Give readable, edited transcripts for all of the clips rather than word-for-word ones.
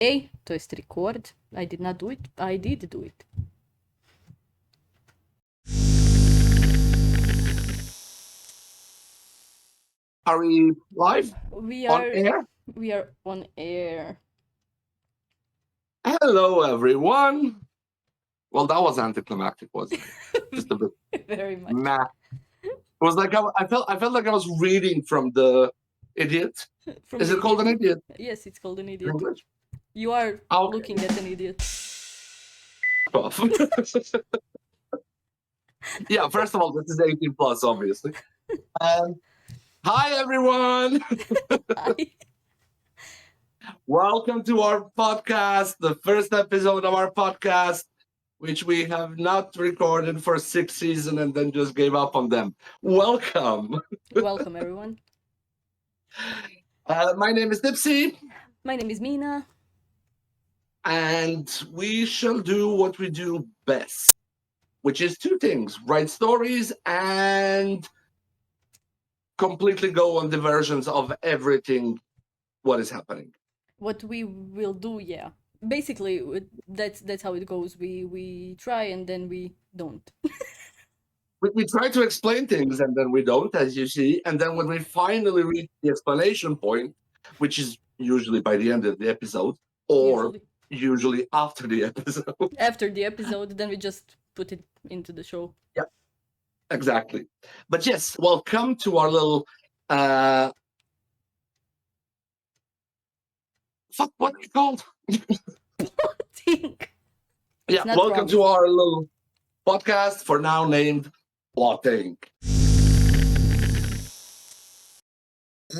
to jest record. I did not do it. I did do it. Are we live? We On are air? we are on air. Hello, everyone. Well, that was anticlimactic, wasn't it? Just a bit. Very much. Nah. It was like I felt like I was reading from the Idiot. From Is the it called an idiot. idiot? Yes, it's called an in idiot. English? You are Okay. looking at an idiot. Off. Yeah, first of all, this is 18 plus, obviously. Hi, everyone. Welcome to our podcast, the first episode of our podcast, which we have not recorded for 6 seasons and then just gave up on them. Welcome. Welcome, everyone. My name is Tipsy. My name is Mina. And we shall do what we do best, which is two things: write stories and completely go on diversions of everything what is happening. What we will do, yeah. Basically, that's how it goes. We try and then we don't. We try to explain things and then we don't, as you see. And then when we finally reach the explanation point, which is usually by the end of the episode, or usually after the episode. After the episode, then we just put it into the show. Yeah, exactly. But yes, welcome to our little fuck, what are you called? PlottInk. Yeah, welcome to our little podcast, for now named PlottInk.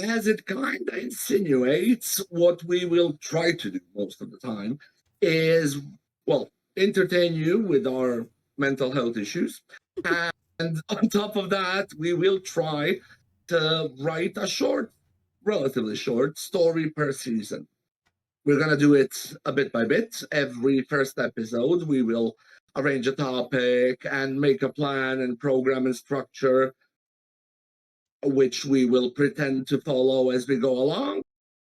As it kind of insinuates, what we will try to do most of the time is, well, entertain you with our mental health issues. And on top of that, we will try to write a short, relatively short story per season. We're going to do it a bit by bit. Every first episode, we will arrange a topic and make a plan and program and structure, which we will pretend to follow as we go along.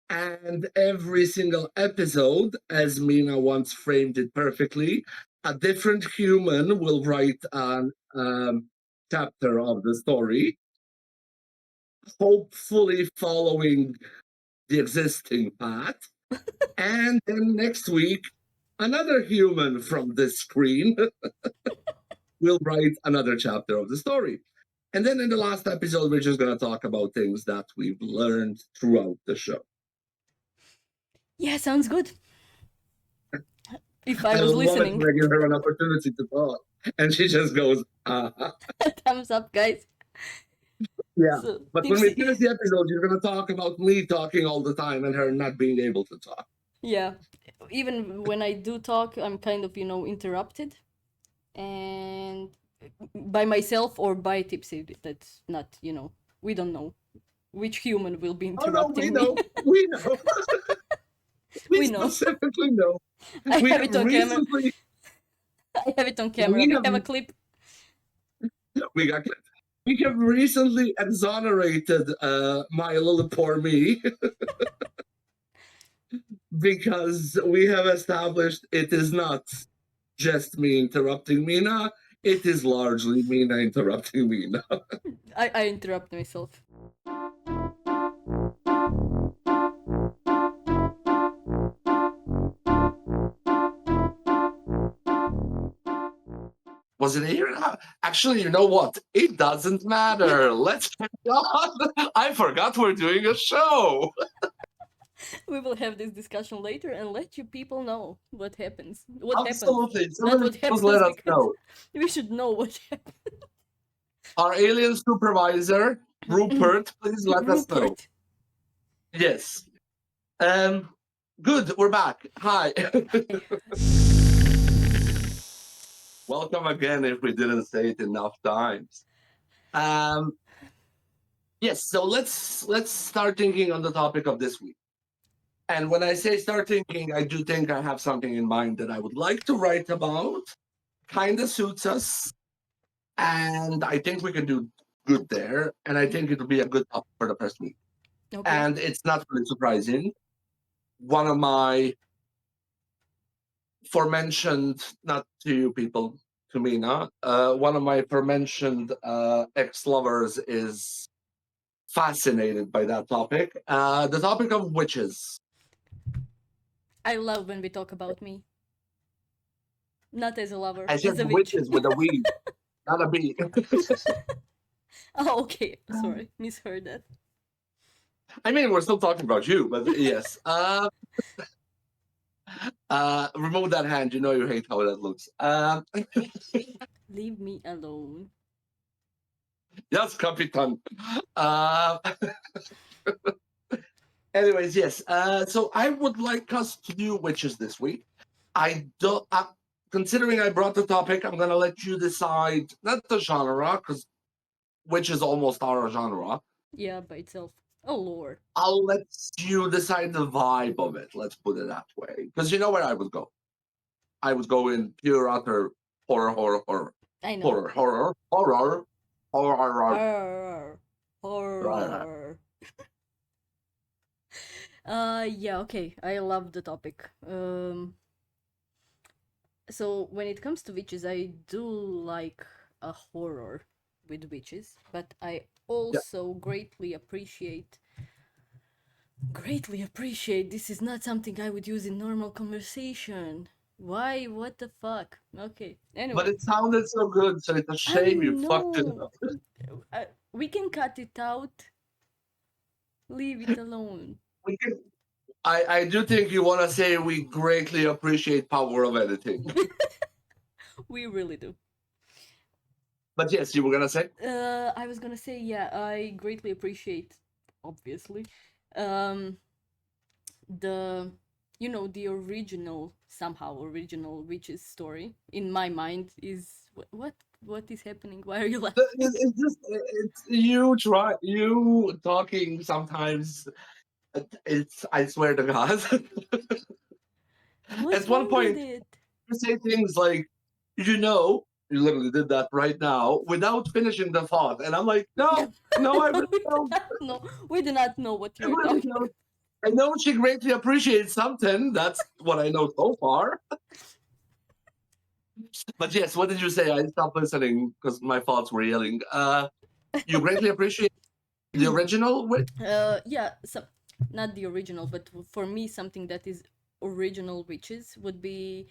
And every single episode, as Mina once framed it perfectly, a different human will write a chapter of the story, hopefully following the existing path. And then next week, another human from this screen will write another chapter of the story. And then in the last episode, we're just going to talk about things that we've learned throughout the show. Yeah, sounds good. If I was listening. I give her an opportunity to talk. And she just goes, Thumbs up, guys. Yeah, so, but when we finish the episode, you're going to talk about me talking all the time and her not being able to talk. Yeah, even when I do talk, I'm kind of, interrupted. And by myself or by Tipsy, that's not, we don't know which human will be interrupting me. We know. We know. Specifically know. I have it on camera. I have it on camera. We have a clip. We got clip. We have recently exonerated my little poor me because we have established it is not just me interrupting Mina, it is largely Mina interrupting Mina. I interrupt myself. Was it a year and a half? Actually, you know what? It doesn't matter. Let's carry on. I forgot we're doing a show. We will have this discussion later and let you people know what happens. Absolutely. Not what happens. Let us know. We should know what happened. Our alien supervisor, Rupert, please let us know. Yes. Good, we're back. Hi. Welcome again if we didn't say it enough times. Yes, so let's start thinking on the topic of this week. And when I say start thinking, I do think I have something in mind that I would like to write about. Kind of suits us. And I think we can do good there. And I think it'll be a good topic for the first week. Okay. And it's not really surprising. One of my aforementioned, not to you people, to Mina, one of my aforementioned ex-lovers is fascinated by that topic. The topic of witches. I love when we talk about me. Not as a lover, I as said a witch. witches with a we, not a B. Oh, okay. Sorry, misheard that. I mean, we're still talking about you, but yes. Remove that hand. You know you hate how that looks. Leave me alone. Yes, Capitan. Uh, anyways, yes. So I would like us to do witches this week. I don't. Considering I brought the topic, I'm gonna let you decide not the genre because witches almost are a genre. Yeah, by itself. Oh lord. I'll let you decide the vibe of it. Let's put it that way. Because you know where I would go. I would go in pure utter horror, horror, horror, I know. horror, horror, horror, horror. Horror. Horror. Yeah, okay. I love the topic. So when it comes to witches, I do like a horror with witches, but I Yeah. also greatly appreciate this is not something I would use in normal conversation. Why? What the fuck? Okay. But Anyway, it sounded so good, so it's a I shame you fucked it know. up. We can cut it out. Leave it alone. We can, I do think you want to say we greatly appreciate power of editing. We really do. But yes, you were gonna say? I was gonna say, yeah, I greatly appreciate, obviously, um, the, the original, somehow original witches story in my mind is what is happening? Why are you laughing? It's just it's you talking sometimes. It's I swear to God. What's At one wrong with point, it? you say things like, you literally did that right now without finishing the thought. And I'm like, no, I really don't. We do not know what I you're really talking. don't. I know she greatly appreciates something. That's what I know so far. But yes, what did you say? I stopped listening because my thoughts were yelling. You greatly appreciate the original? Yeah, so not the original, but for me, something that is original witches would be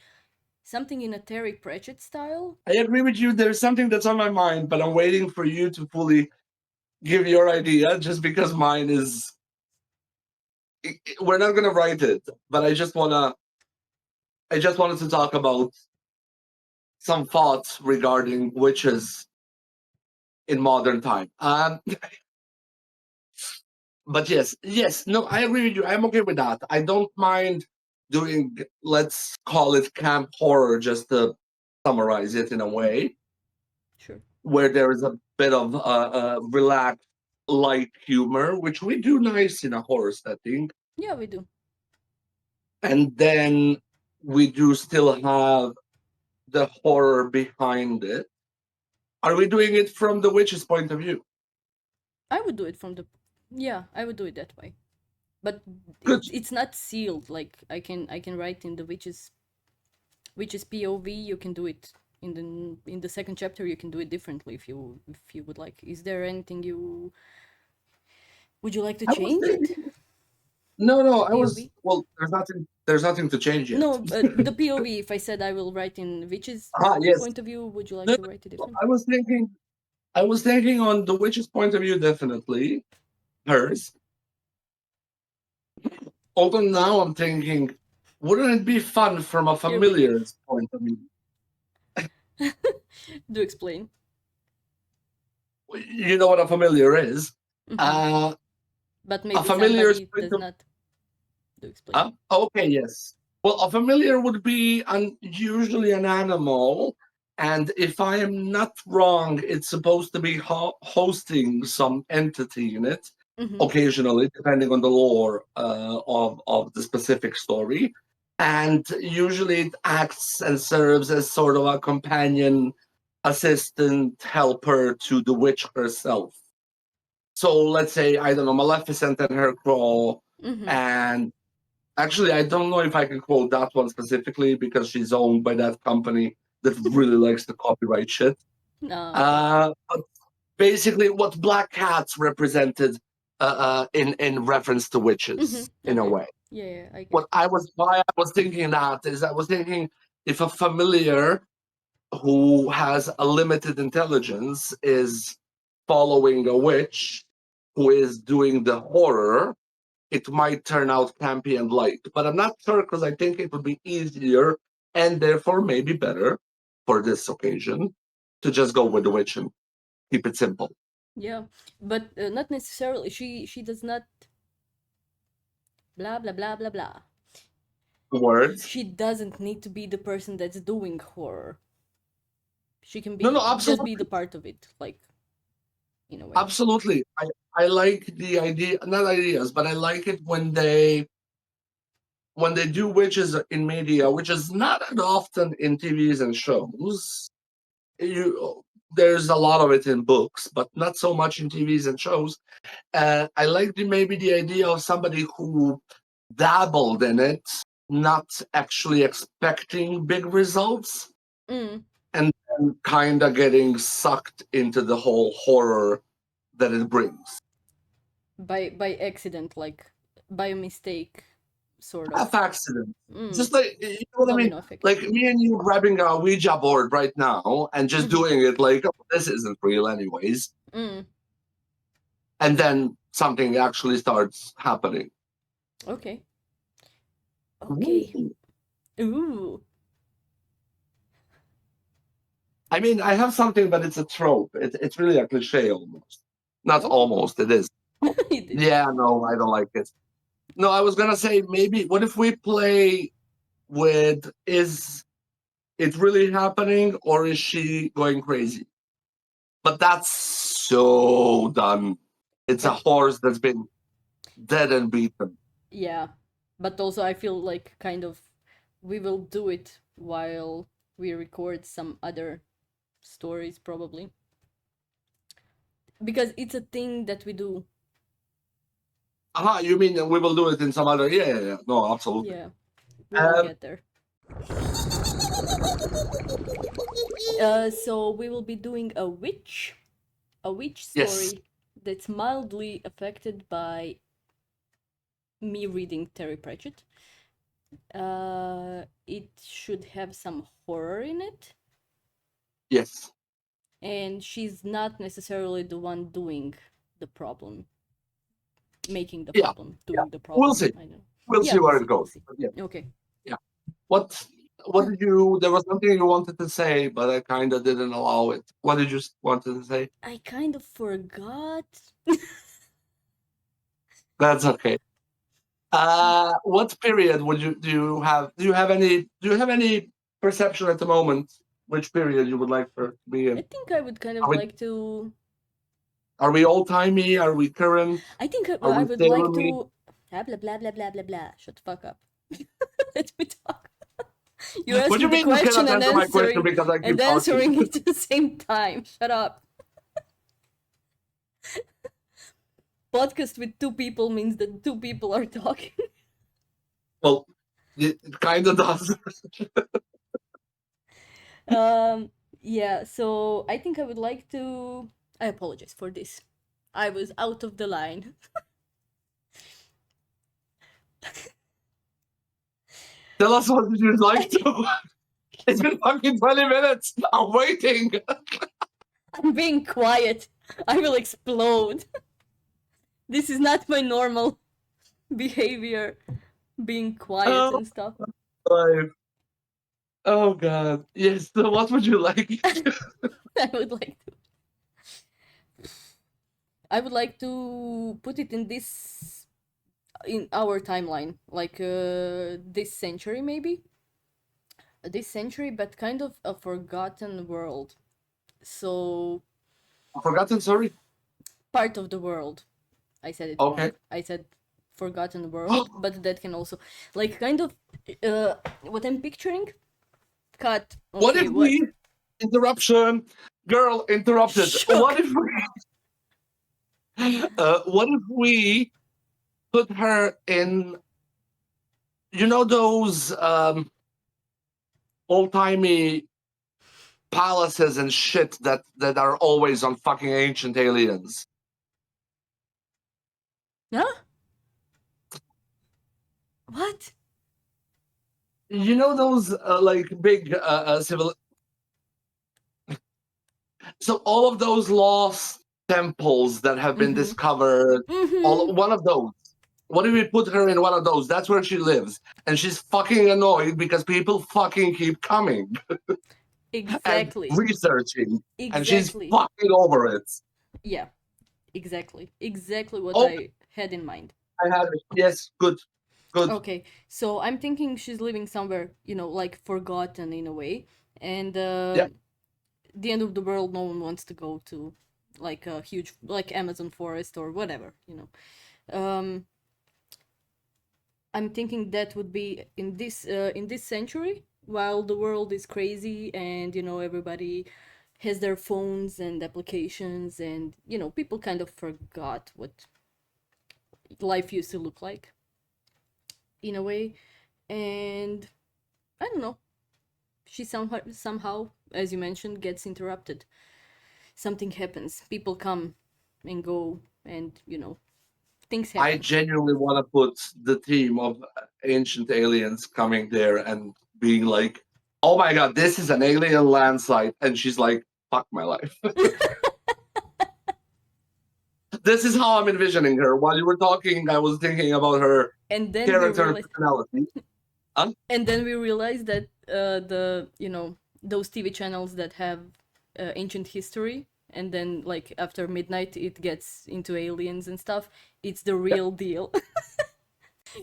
something in a Terry Pratchett style. I agree with you. There's something that's on my mind, but I'm waiting for you to fully give your idea just because mine is. We're not going to write it, but I just wanted to talk about some thoughts regarding witches in modern time. But yes, no, I agree with you. I'm okay with that. I don't mind doing, let's call it camp horror, just to summarize it in a way Sure. where there is a bit of relaxed, light humor, which we do nice in a horror setting, Yeah, we do. and then we do still have the horror behind it. Are we doing it from the witch's point of view? I would do it from the. Yeah, I would do it that way. But Good. it's not sealed. Like I can write in the witch's POV. You can do it in the second chapter. You can do it differently if you would like. Is there anything you would you like to I was change it? thinking. No. The I was POV? well. There's nothing to change yet. No, the POV. If I said I will write in witch's Yes. point of view, would you like No, to write it no, different? I was thinking on the witch's point of view, definitely hers. Although now I'm thinking, wouldn't it be fun from a Here we go. familiar's point of view? Do explain. You know what a familiar is. Hmm. Uh, But a maybe familiar's somebody point does of not. Do explain. okay, yes. Well, a familiar would be usually an animal, and if I am not wrong, it's supposed to be hosting some entity in it, Hmm. occasionally, depending on the lore of the specific story. And usually it acts and serves as sort of a companion, assistant, helper to the witch herself. So let's say, I don't know, Maleficent and her crow, Hmm. and Actually, I don't know if I can quote that one specifically because she's owned by that company that really likes to copyright shit. Okay. But basically, what black cats represented in reference to witches in a Okay. way. Yeah, I get. Why I was thinking that is I was thinking if a familiar who has a limited intelligence is following a witch who is doing the horror, it might turn out campy and light. But I'm not sure because I think it would be easier and therefore maybe better for this occasion to just go with the witch and keep it simple. Yeah, but not necessarily. She does not blah blah blah blah blah. Words. She doesn't need to be the person that's doing horror. She can No, no, be just be the absolutely. part of it, like in a way. Absolutely. I like the idea, not ideas, but I like it when they do witches in media, which is not that often in TVs and shows. You there's a lot of it in books, but not so much in TVs and shows. I like maybe the idea of somebody who dabbled in it, not actually expecting big results, Mm, and then kind of getting sucked into the whole horror that it brings. by accident, like by a mistake, sort of. Half accident. Mm, Just like, you know what I mean? domino effect. Like me and you grabbing a Ouija board right now and just Mm-hmm. doing it like, oh, this isn't real anyways. Mm, And then something actually starts happening. okay. Okay. Ooh. Ooh. I mean, I have something, but it's a trope. It's really a cliche almost. Not Okay. almost, it is. It is. Yeah, no, I don't like it. No, I was gonna say maybe what if we play with is it really happening or is she going crazy? But that's so done. It's a But horse that's been dead and beaten. yeah. But also I feel like kind of we will do it while we record some other stories probably. Because it's a thing that we do. Aha, you mean we will do it in some other? Yeah, yeah, yeah. No, absolutely. Yeah. We will Um, get there. So we will be doing a witch yes, story that's mildly affected by me reading Terry Pratchett. It should have some horror in it, yes. and she's not necessarily the one doing the problem, making the Yeah, problem, yeah. doing the We'll problem. see. I don't know. We'll Yeah, see we'll where it see. We'll goes. see. But yeah, Okay. yeah. What did you? There was something you wanted to say, but I kind of didn't allow it. What did you wanted to say? I kind of forgot. That's okay. What period would you do? You have? Do you have any? Do you have any perception at the moment? Which period you would like for it to be I in? think I would kind of Are we like to. are we old timey? Are we current? I think Are I we would tailor like me? to. Blah blah blah blah blah blah blah. Shut the fuck up. Let me talk. You're What do you asking the mean you question cannot answer my question because I and keep talking? answering it at the same time. Shut up. Podcast with two people means that two people are talking. Well, it kind of does. um yeah, so I think I would like to. I apologize for this. I was out of the line. Tell us what you'd like to. It's been fucking 20 minutes. I'm waiting. I'm being quiet. I will explode. This is not my normal behavior, being quiet Oh, and stuff. life. Oh God. Yes. So what would you like? I would like to. I would like to put it in this, in our timeline, like this century maybe, this century, but kind of a forgotten world. So Forgotten. Sorry. part of the world. I said it Okay. wrong. I said forgotten world, but that can also, like, kind of what I'm picturing. Cut. What Okay, if what? we interruption? Girl interrupted. What Shook. if we? What if we put her in you know those old-timey palaces and shit that are always on fucking Ancient Aliens. Huh? What? You know those like big civil. So all of those lost temples that have been discovered, all one of those. What if we put her in one of those? That's where she lives, and she's fucking annoyed because people fucking keep coming and Exactly. researching, and she's Exactly. fucking over it. Yeah. Exactly. Exactly what Oh, I had in mind. I have it. Yes, good, good. Okay, so I'm thinking she's living somewhere, like forgotten in a way, and Yeah, the end of the world, no one wants to go to, like a huge, like Amazon forest or whatever. Um, I'm thinking that would be in this century, while the world is crazy and everybody has their phones and applications, and people kind of forgot what life used to look like in a way, and I don't know. She somehow, as you mentioned, gets interrupted. Something happens. People come and go, and things I happen. genuinely want to put the theme of Ancient Aliens coming there and being like, "Oh my god, this is an alien land site," and she's like, "Fuck my life." This is how I'm envisioning her. While you were talking, I was thinking about her And then we character and realized, personality. Huh? that the those TV channels that have ancient history, and then like after midnight it gets into aliens and stuff. It's the Yeah. real deal.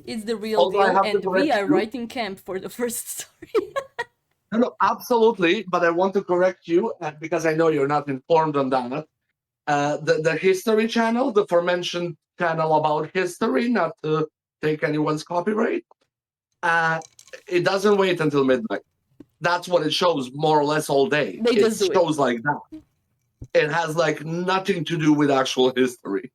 It's the real Also, I deal, have to and we correct are you. writing camp for the first story. No, no, absolutely. But I want to correct you because I know you're not informed on that. The History Channel, the aforementioned channel about history, not to take anyone's copyright, uh, it doesn't wait until midnight. That's what it shows more or less all day. They It just do it. shows like that. It has like nothing to do with actual history.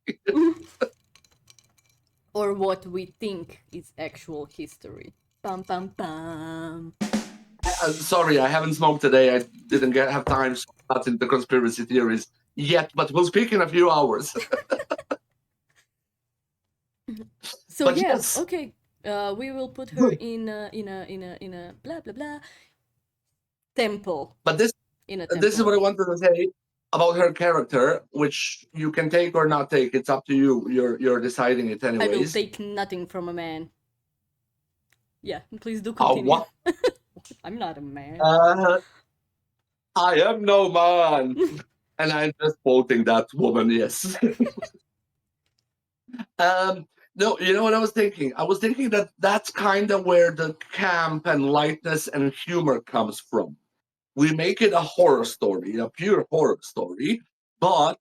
Or what we think is actual history. Pam pam pam. Sorry, I haven't smoked today. I didn't have time to start into conspiracy theories yet, but we'll speak in a few hours. So But yeah, yes, okay. We will put her good. in a blah blah blah temple. But this In a this is temple. what I wanted to say about her character, which you can take or not take. It's up to you. You're deciding it I will anyways. take nothing from a man. Yeah, please do continue. What? I'm not a man. Uh, I am no man, and I'm just quoting that woman. Yes. Um, no, you know what I was thinking? I was thinking that that's kind of where the camp and lightness and humor comes from. We make it a horror story, a pure horror story, but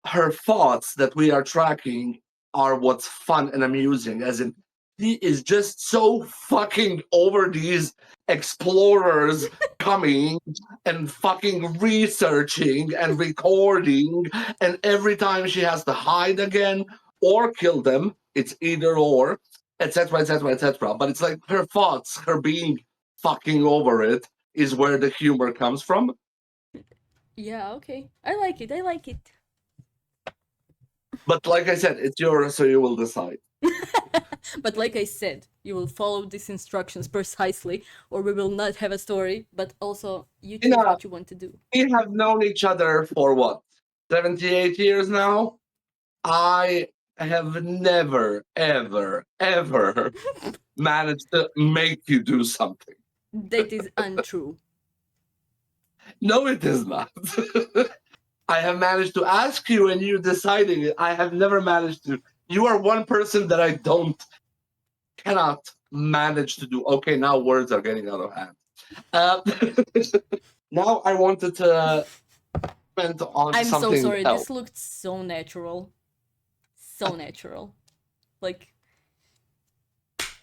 her thoughts that we are tracking are what's fun and amusing, as in he is just so fucking over these explorers coming and fucking researching and recording, and every time she has to hide again or kill them, it's either or, etc., etc., etc. But it's like her thoughts, her being fucking over it is where the humor comes from. Yeah, okay. I like it. I like it. But like I said, it's yours, so you will decide. But like I said, you will follow these instructions precisely, or we will not have a story. But also, you choose Ina, what you want to do. we have known each other for what, 78 years now? I have never, ever, ever managed to make you do something. That is untrue. No, it is not. I have managed to ask you and you deciding it. I have never managed to. You are one person that I cannot manage to do. Okay, now words are getting out of hand. Uh, now I wanted to spend on I'm so something sorry. else. This looked so natural. So natural. Like,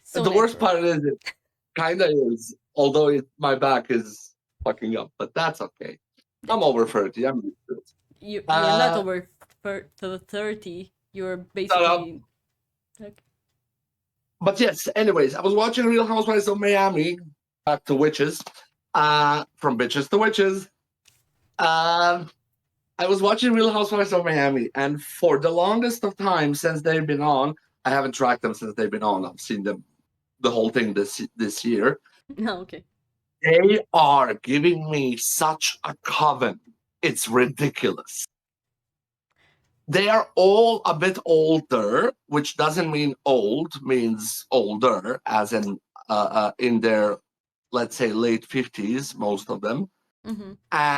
so The worst natural. part is it kind of is, although my back is fucking up, but that's okay. I'm That's over okay. 30. I'm used to it. You're not over 30. You're Shut up. basically. Okay. But yes, anyways, I was watching Real Housewives of Miami. Back to witches. From bitches to witches. Um, I was watching Real Housewives of Miami, and for the longest of time since they've been on, I haven't tracked them since they've been on. I've seen them the whole thing this year. No, okay. They are giving me such a coven. It's ridiculous. They are all a bit older, which doesn't mean old, means older, as in their, let's say, late 50s, most of them. Mm-hmm. And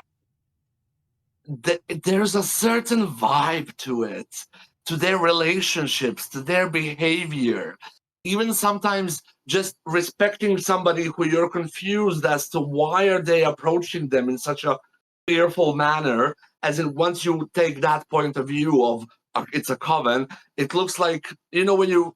there's a certain vibe to it, to their relationships, to their behavior. Even sometimes just respecting somebody who you're confused as to why are they approaching them in such a fearful manner, as in once you take that point of view of it's a coven, it looks like, when you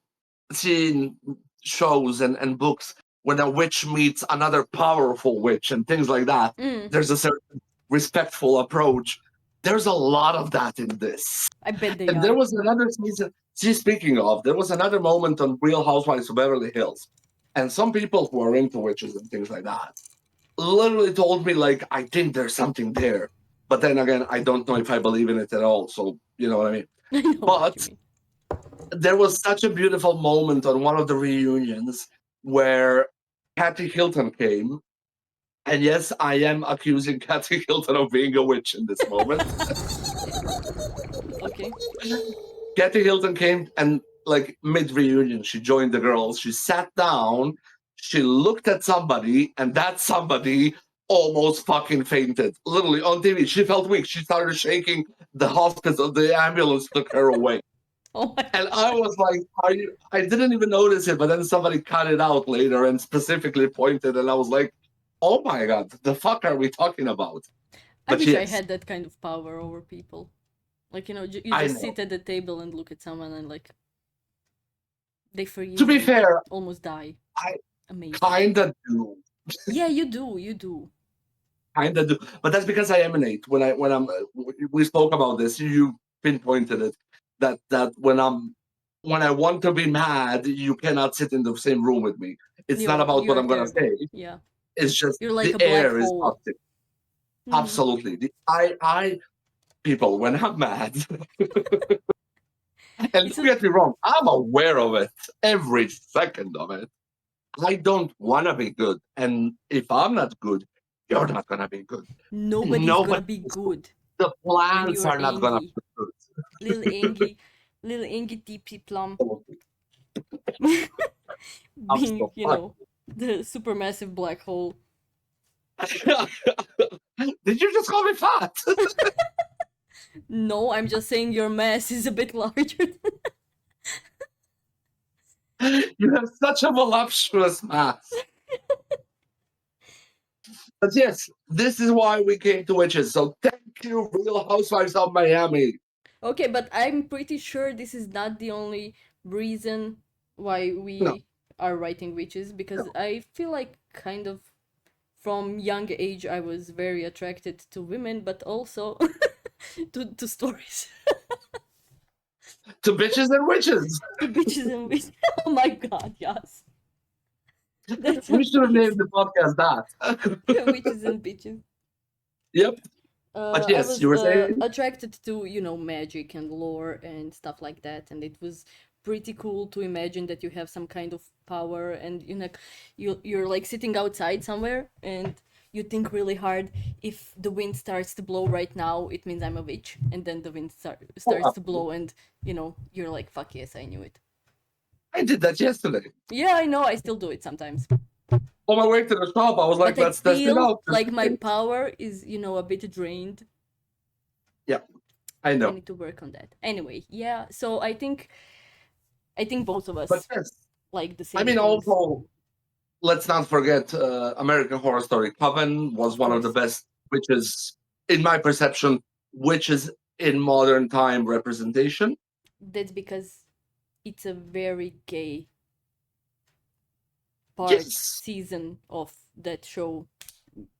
see in shows and books when a witch meets another powerful witch and things like that, Mm, there's a certain respectful approach. There's a lot of that in this. I bet they And there are. was another season. See, speaking of, there was another moment on Real Housewives of Beverly Hills. And some people who are into witches and things like that literally told me, like, I think there's something there. But then again, I don't know if I believe in it at all. So, you know what I mean? I know what you But mean. there was such a beautiful moment on one of the reunions where Kathy Hilton came. And yes, I am accusing Kathy Hilton of being a witch in this moment. Okay. Kathy Hilton came and, like, mid reunion, she joined the girls. She sat down, she looked at somebody, and that somebody almost fucking fainted. Literally on TV, she felt weak. She started shaking. The hospital, the ambulance took her away. Oh my And I god. was like, "Are you?" I didn't even notice it, but then somebody cut it out later and specifically pointed, and I was like, "Oh my god, the fuck are we talking about?" I But wish I yes, had that kind of power over people. Like, you I just know. sit at the table and look at someone and, like, they To freeze be and fair, almost die. I Amazing. kinda do. Yeah, you do. You do. Kinda do, but that's because I emanate. We spoke about this. You pinpointed it. That when I want to be mad, you cannot sit in the same room with me. It's not about what You're I'm gonna terrible. say. Yeah. It's just You're like the a black air is hole. toxic. Hmm. Absolutely. I people when I'm mad, and It's don't get me wrong, I'm aware of it every second of it. I don't want to be good, and if I'm not good, you're not gonna be good. nobody's gonna Nobody be is good. good The when plants you're are not gonna angry. be good. Little angry tipsy plum. Absolutely. Being, Absolutely. the supermassive black hole. Did you just call me fat? No, I'm just saying your mass is a bit larger. You have such a voluptuous mass. But yes, this is why we came to witches. So thank you, Real Housewives of Miami. Okay, but I'm pretty sure this is not the only reason why No, we are writing witches, because no. I feel like kind of from young age I was very attracted to women, but also to stories. To bitches and witches. To bitches and witches. Oh my god, yes. That's We should have named amazing. the podcast that. Witches and bitches. Yep. But I yes, was you were saying? attracted to, magic and lore and stuff like that, and it was pretty cool to imagine that you have some kind of power, and you're like sitting outside somewhere, and you think really hard. If the wind starts to blow right now, it means I'm a witch, and then the wind Oh, starts to blow, and you're like, fuck yes, I knew it. I did that yesterday. Yeah, I know. I still do it sometimes, On my way to the shop, I was like, but I let's test it feel out just like in my case. power is a bit drained. Yeah, I I know. need to work on that. Anyway, yeah. So I think both of But us yes, like the I same mean, things. also, let's not forget American Horror Story. Coven was Of one of the course, best witches, in my perception, witches in modern time representation. that's because it's a very gay part Yes. season of that show.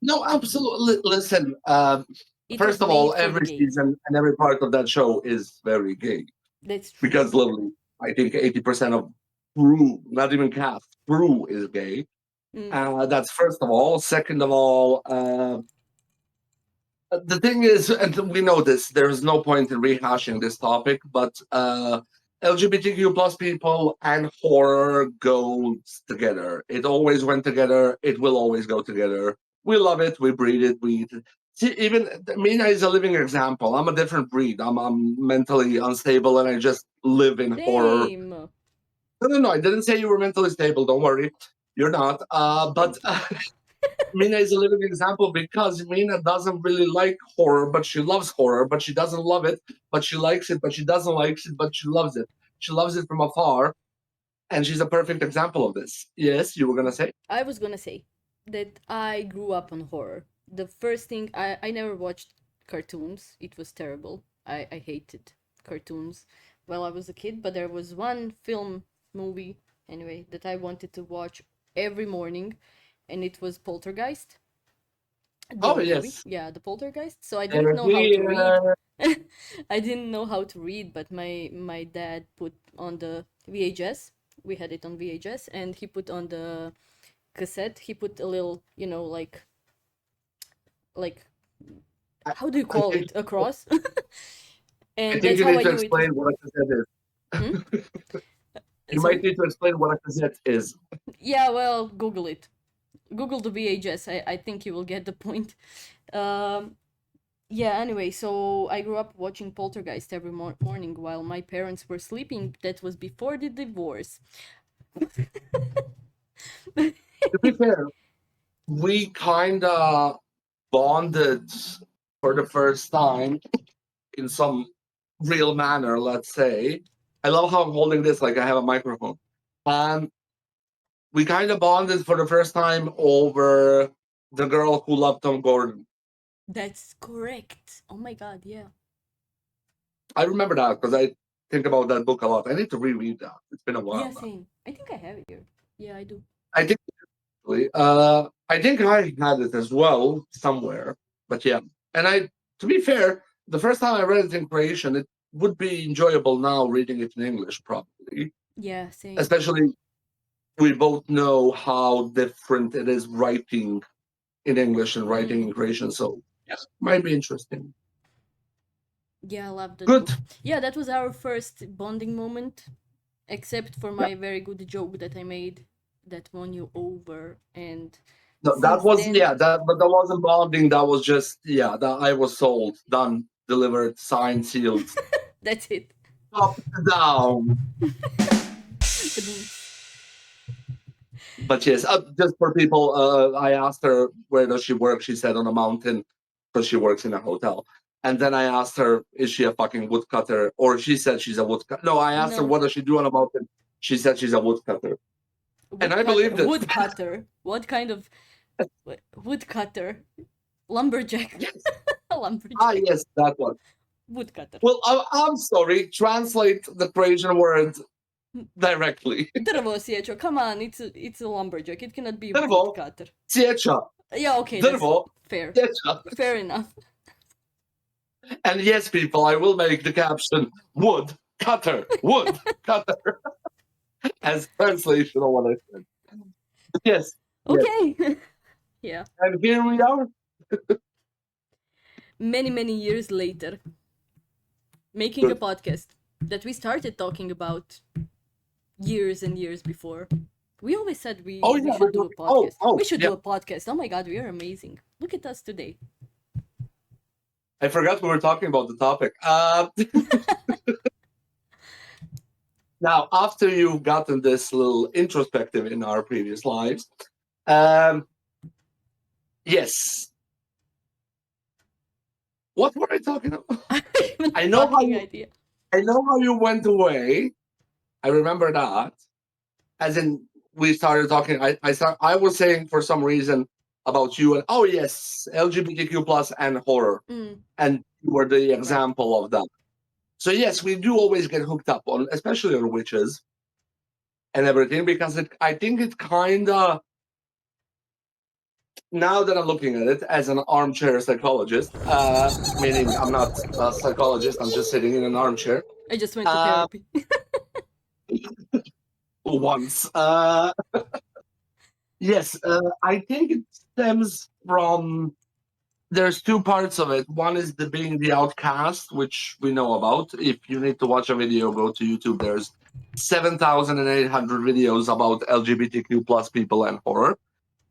No, absolutely. Listen, It was first of made all, for the every gays. season and every part of that show is very gay That's true. because literally, I think 80% of Prue, not even cast. Prue is gay. Mm. That's first of all. Second of all, the thing is, and we know this, there is no point in rehashing this topic, but LGBTQ plus people and horror goes together. It always went together. It will always go together. We love it. We breed it. We eat it. See, even Mina is a living example. I'm a different breed. I'm mentally unstable, and I just live in horror. Same. No. I didn't say you were mentally stable. Don't worry, you're not. But Thank you. Mina is a living example because Mina doesn't really like horror, but she loves horror, but she doesn't love it, but she likes it, but she doesn't like it, but she loves it. She loves it from afar, and she's a perfect example of this. Yes, you were gonna say? I was gonna say that I grew up on horror. The first thing I never watched cartoons. It was terrible. I hated cartoons while I was a kid, but there was one film movie anyway that I wanted to watch every morning, and it was Poltergeist, the Oh movie. yes. Yeah, the Poltergeist. So I didn't They're know how to read. here. I didn't know how to read, but my dad put on the VHS. We had it on VHS, and he put on the cassette. He put a little, like I, how do you I call think it? A cross. I And think that's you how need I to knew it was. explain what a cassette Hmm? is. You might Sorry. need to explain what a cassette is. Yeah, well, Google it. Google the VHS. I think you will get the point. Um, yeah. Anyway, so I grew up watching Poltergeist every morning while my parents were sleeping. That was before the divorce. To be fair, we kind of bonded for the first time in some real manner, let's say. I love how I'm holding this like I have a microphone. Um, we kind of bonded for the first time over the girl who loved Tom Gordon. That's correct. Oh my god, yeah. I remember that because I think about that book a lot. I need to reread that. It's been a Yeah, while now. same. I think I have it here. Yeah, I do. I think I think I had it as well somewhere. But yeah, and to be fair, the first time I read it in Croatian, it would be enjoyable now reading it in English, probably. Yeah, same. Especially we both know how different it is writing in English and writing in Mm. Croatian. So yes, might be interesting. Yeah, I love that Good. book. Yeah, that was our first bonding moment, except for Yeah. my very good joke that I made that won you over. And No, that since was then, yeah. That wasn't bonding. That was just yeah. That I was sold, done, delivered, signed, sealed, that's it. up down. But yes, just for people, I asked her where does she work. She said on a mountain because she works in a hotel. And then I asked her, is she a fucking woodcutter? Or she said she's a woodcutter. No, I asked her No, what does she do on a mountain. She said she's a woodcutter, and I woodcutter. believed it. Woodcutter. What kind of woodcutter? Lumberjack. Yes, Lumberjack. yes, that one. Woodcutter. Well, I'm sorry. Translate the Croatian word directly. Drvo sjećo. Come on, it's a lumberjack. It cannot be a Drvo, woodcutter. sjeća. Yeah, okay, that's Drvo, fair. sjeća. Fair enough. And yes, people, I will make the caption wood cutter as translation of what I said. Yes, yes. Okay. Yeah. And here we are. Many years later, making a Good. podcast that we started talking about years and years before. We always said Oh we yeah. should do a podcast. We should Yeah. do a podcast. Oh my god, we are amazing. Look at us today. I forgot we were talking about the topic. Now, after you've gotten this little introspective in our previous lives, yes. What were I talking about? I know how you. Idea. I know how you went away. I remember that. As in, we started talking. I was saying for some reason about you and oh yes, LGBTQ plus and horror, and you were the example of that. So yes, we do always get hooked up on, especially on witches and everything, because I think it kind of. Now that I'm looking at it as an armchair psychologist, meaning I'm not a psychologist, I'm just sitting in an armchair. I just went to therapy. once. Yes, I think it stems from. There's two parts of it. One is the being the outcast, which we know about. If you need to watch a video, go to YouTube. There's 7,800 videos about LGBTQ plus people and horror.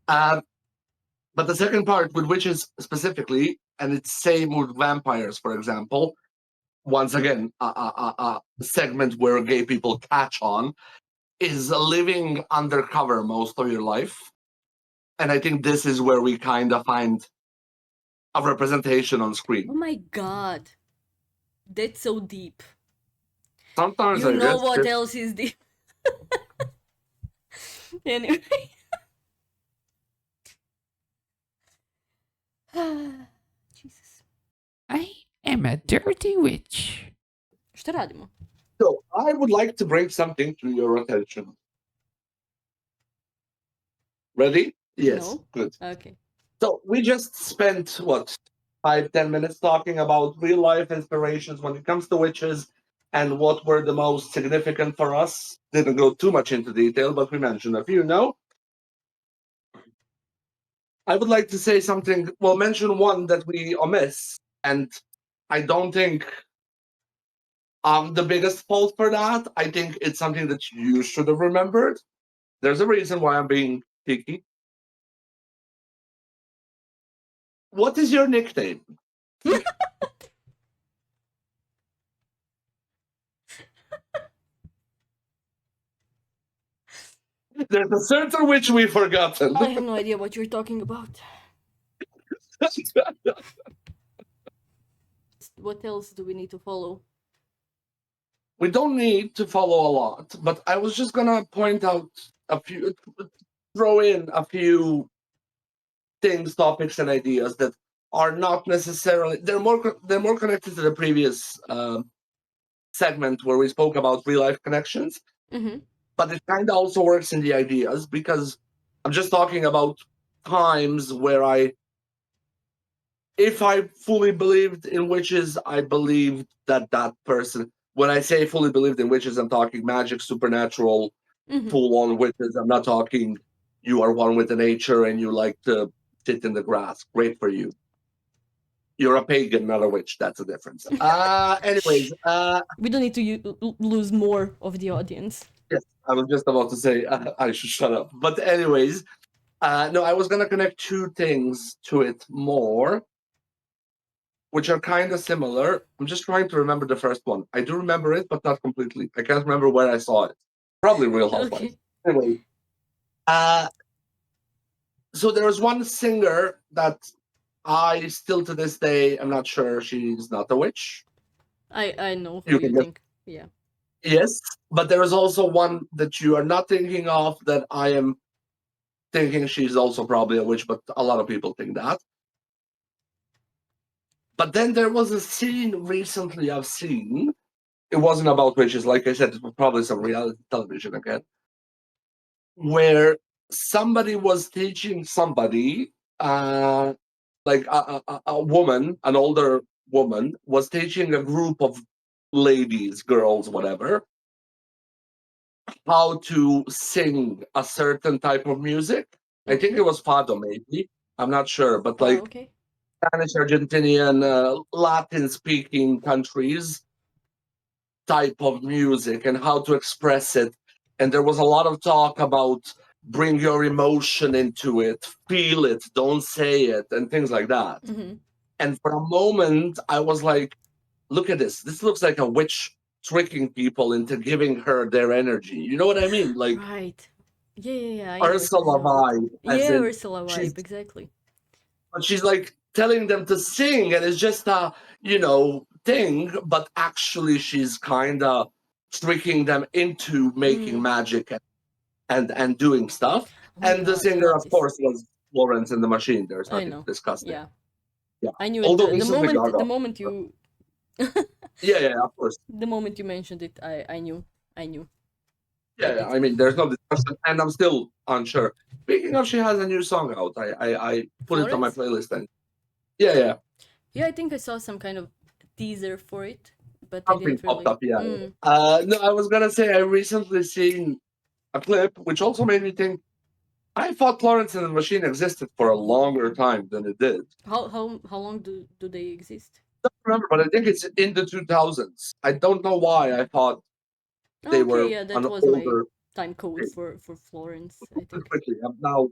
But the second part, with witches specifically, and it's same with vampires, for example. Once again, a segment where gay people catch on is living undercover most of your life. And I think this is where we kind of find a representation on Oh screen. my god. That's so deep. Sometimes You I know guess what else is deep? Anyway. Jesus. I am a dirty witch. Šta radimo? so. I would like to bring something to your attention. Ready? Yes. No? Good. Okay. So we just spent what 5-10 minutes talking about real life inspirations when it comes to witches and what were the most significant for us. Didn't go too much into detail, but we mentioned a few. No, I would like to say something. Well, mention one that we omiss, and I don't think I'm the biggest fault for that. I think it's something that you should have remembered. There's a reason why I'm being picky. What is your nickname? There's a certain which we've forgotten. I have no idea what you're talking about. What else do we need to follow? We don't need to follow a lot, but I was just gonna point out a few, throw in a few things, topics, and ideas that are not necessarily they're more connected to the previous segment where we spoke about real life connections, Mm-hmm. but it kind of also works in the ideas because I'm just talking about times where if I fully believed in witches, I believed that that person. When I say fully believed in witches, I'm talking magic, supernatural, Mm-hmm. full on witches. I'm not talking you are one with the nature and you like to sit in the grass. Great for you. You're a pagan, not a witch. That's a difference. Anyways, We don't need to lose more of the audience. yes, I was just about to say I should shut up. But anyways, no, I was gonna connect two things to it more, which are kind of similar. I'm just trying to remember the first one. I do remember it, but not completely. I can't remember where I saw it. Probably Real Housewives. Okay. Anyway, so there was one singer that I still to this day am not sure she's not a witch. I know who You you can think. Yeah. yes, but there is also one that you are not thinking of that I am thinking she's also probably a witch, but a lot of people think that. But then there was a scene recently I've seen. It wasn't about witches, like I said, it was probably some reality television again, where somebody was teaching somebody, like a woman, an older woman, was teaching a group of ladies, girls, whatever, how to sing a certain type of music. I think it was fado, maybe. I'm not sure, but Oh, like okay. Spanish, Argentinian, Latin-speaking countries type of music and how to express it. And there was a lot of talk about bring your emotion into it, feel it, don't say it, and things like that. Mm-hmm. And for a moment, I was like, look at this. This looks like a witch tricking people into giving her their energy. You know what I mean? Like Right. Yeah. I Ursula know that. vibe, as Yeah, in Ursula she's vibe, exactly. but she's like telling them to sing, and it's just a thing. But actually, she's kind of tricking them into making magic and doing stuff. Oh my And the god, I singer, love of this. course, was Florence and the Machine. There's I nothing to know. discuss there. Yeah. Yeah. I knew it Although the recently moment Gaga. the moment you Yeah, of course. the moment you mentioned it, I knew. I knew. Yeah, I mean, there's no discussion, and I'm still unsure. Speaking of, she has a new song out. I put it on my Florence? playlist, and yeah, Yeah, I think I saw some kind of teaser for it, but I something didn't popped really. up. Yeah. No, I was gonna say I recently seen a clip, which also made me think. I thought Florence and the Machine existed for a longer time than it did. How long do they exist? I don't remember, but I think it's in the 2000s. I don't know why I thought they Okay, were yeah, that an was my older. time code for Florence, I think. Quickly, I'm now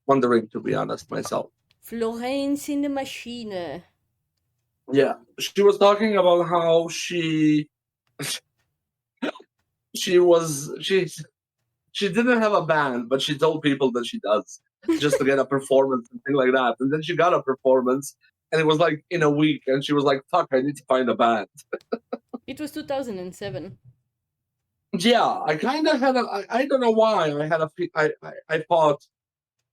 wondering, to be honest, myself. Florence in the Machine. Yeah, she was talking about how she was she didn't have a band, but she told people that she does just to get a performance and things like that. And then she got a performance, and it was like in a week, and she was like, "Fuck, I need to find a band." It was 2007. Yeah, I kind of had I don't know why I had I thought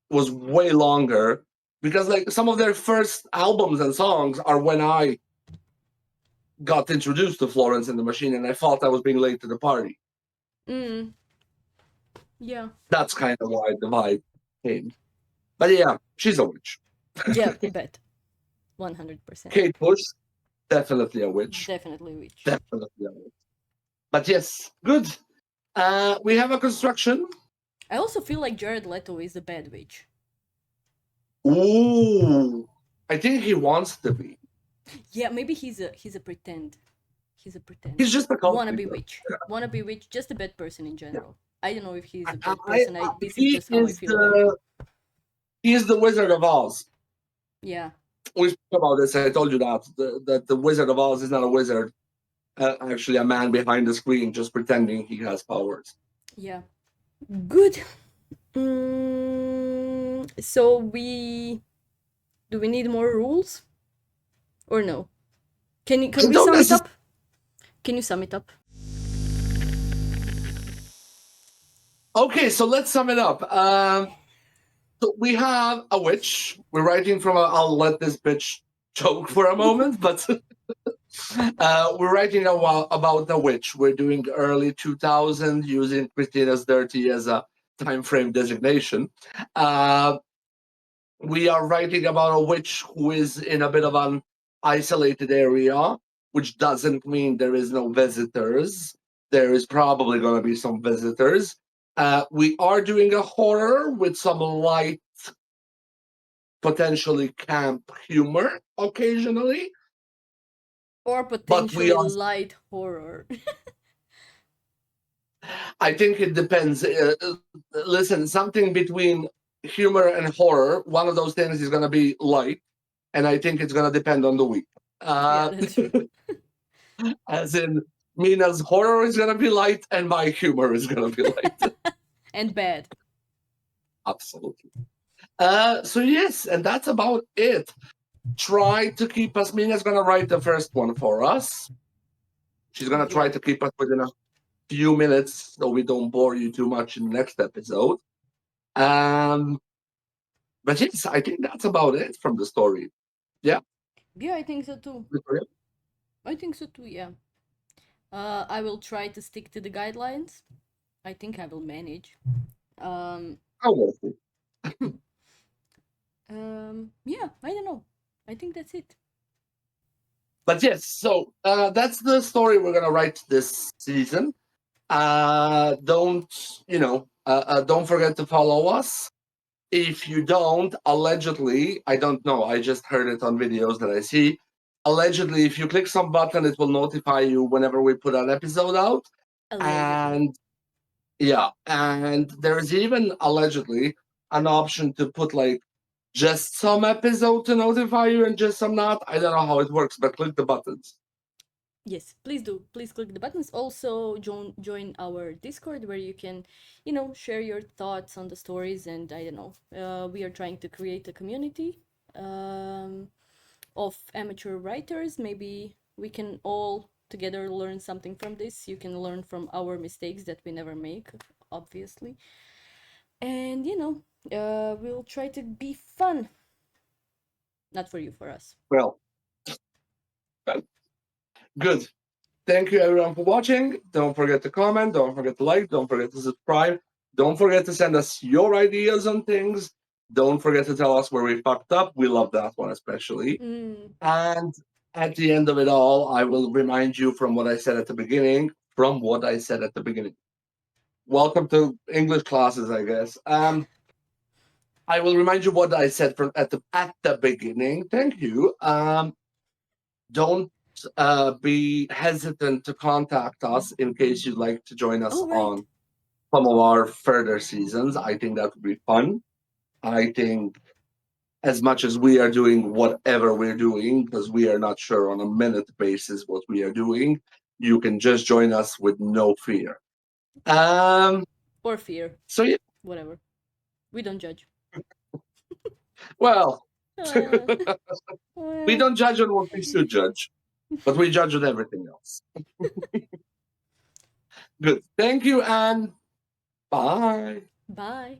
it was way longer because like some of their first albums and songs are when I got introduced to Florence and the Machine, and I thought I was being late to the party. Mm, yeah. That's kind of why the vibe came. But yeah, she's a witch. Yeah, bet. 100%. Kate Bush, definitely a witch. Definitely witch. Definitely a witch. But yes, good. We have a construction. I also feel like Jared Leto is a bad witch. Ooh, I think he wants to be. Yeah, maybe he's a pretend. He's a pretend. He's just a Wanna be cosplayer. witch. Wanna be witch. Just a bad person in general. I don't know if he's a I, bad I, person. This is he just how I is feel about him. the Wizard of Oz. Yeah. We spoke about this. I told you that the Wizard of Oz is not a wizard. Actually, a man behind the screen just pretending he has powers. Yeah. Good. So do we need more rules or no? Can we sum it up? Can you sum it up? Okay, so let's sum it up. So we have a witch. We're writing from I'll let this bitch joke for a moment, but we're writing about the witch. We're doing early 2000 using Christina's Dirty as a time frame designation. We are writing about a witch who is in a bit of an isolated area, which doesn't mean there is no visitors. There is probably going to be some visitors. We are doing a horror with some light, potentially camp humor occasionally, Or but we potentially are. light horror. I think it depends. Listen, something between humor and horror, one of those things is going to be light, and I think it's going to depend on the week. Yeah, that's true. As in, Mina's horror is going to be light, and my humor is going to be light. And bad. Absolutely. So yes, and that's about it. Try to keep us. Mina's going to write the first one for us. She's going to try to keep us within a few minutes so we don't bore you too much in the next episode. But yes, I think that's about it from the story. Yeah. Yeah, I think so too. I think so too, yeah. I will try to stick to the guidelines. I think I will manage. Yeah, I don't know. I think that's it. But yes, so that's the story we're gonna write this season. Don't don't forget to follow us. If you don't, allegedly, I don't know. I just heard it on videos that I see. Allegedly, if you click some button, it will notify you whenever we put an episode out. Allegedly. And yeah, and there is even allegedly an option to put like just some episode to notify you and just some not. I don't know how it works, but click the buttons. Yes, please do. Please click the buttons. Also, join our Discord where you can, share your thoughts on the stories. And I don't know, we are trying to create a community of amateur writers. Maybe we can all together learn something from this. You can learn from our mistakes that we never make, obviously. And we'll try to be fun. Not for you, for us. Well, good. Thank you everyone for watching. Don't forget to comment, don't forget to like, don't forget to subscribe. Don't forget to send us your ideas on things. Don't forget to tell us where we fucked up. We love that one especially. And at the end of it all, I will remind you from what I said at the beginning. welcome to English classes, I guess. I will remind you what I said from at the beginning. Thank you. Don't be hesitant to contact us in case you'd like to join us Oh, right. on some of our further seasons. I think that would be fun. I think as much as we are doing whatever we're doing, because we are not sure on a minute basis what we are doing, you can just join us with no fear. Um, Or fear. so yeah, Whatever. We don't judge. well, Uh, we uh, don't judge on what we should judge, but we judge on everything else. Good. Thank you, and bye. bye.